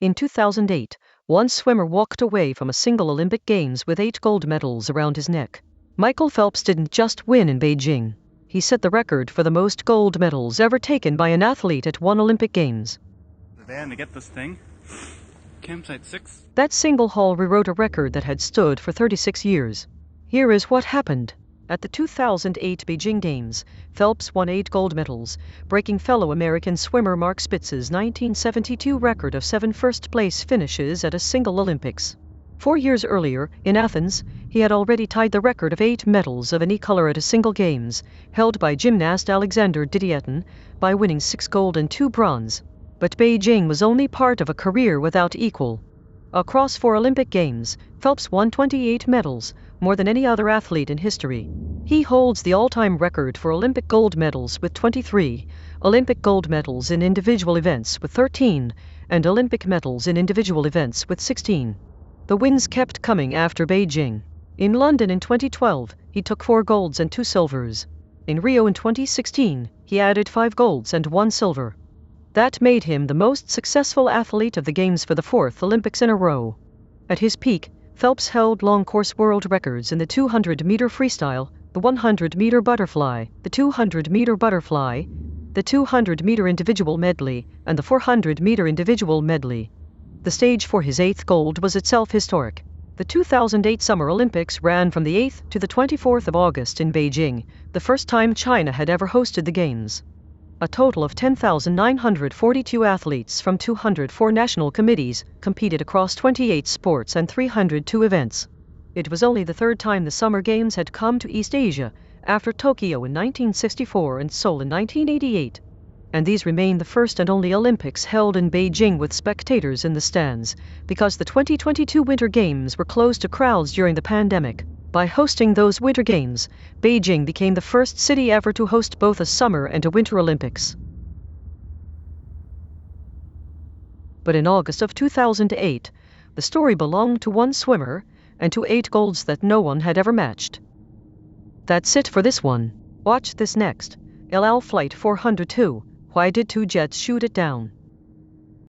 In 2008, one swimmer walked away from a single Olympic Games with 8 gold medals around his neck. Michael Phelps didn't just win in Beijing. He set the record for the most gold medals ever taken by an athlete at one Olympic Games. And to get this thing, campsite 6. That single haul rewrote a record that had stood for 36 years. Here is what happened. At the 2008 Beijing Games, Phelps won 8 gold medals, breaking fellow American swimmer Mark Spitz's 1972 record of 7 first-place finishes at a single Olympics. 4 years earlier, in Athens, he had already tied the record of 8 medals of any color at a single Games, held by gymnast Alexander Didietten, by winning 6 gold and 2 bronze. But Beijing was only part of a career without equal. Across 4 Olympic Games, Phelps won 28 medals, more than any other athlete in history. He holds the all-time record for Olympic gold medals with 23, Olympic gold medals in individual events with 13, and Olympic medals in individual events with 16. The wins kept coming after Beijing. In London in 2012, he took 4 golds and 2 silvers. In Rio in 2016, he added 5 golds and 1 silver. That made him the most successful athlete of the Games for the 4th Olympics in a row. At his peak, Phelps held long-course world records in the 200-meter freestyle, the 100-meter butterfly, the 200-meter butterfly, the 200-meter individual medley, and the 400-meter individual medley. The stage for his 8th gold was itself historic. The 2008 Summer Olympics ran from the 8th to the 24th of August in Beijing, the first time China had ever hosted the Games. A total of 10,942 athletes from 204 national committees competed across 28 sports and 302 events. It was only the 3rd time the Summer Games had come to East Asia, after Tokyo in 1964 and Seoul in 1988. And these remain the first and only Olympics held in Beijing with spectators in the stands, because the 2022 Winter Games were closed to crowds during the pandemic. By hosting those Winter Games, Beijing became the first city ever to host both a Summer and a Winter Olympics. But in August of 2008, the story belonged to one swimmer and to 8 golds that no one had ever matched. That's it for this one. Watch this next. El Al Flight 402. Why did 2 jets shoot it down?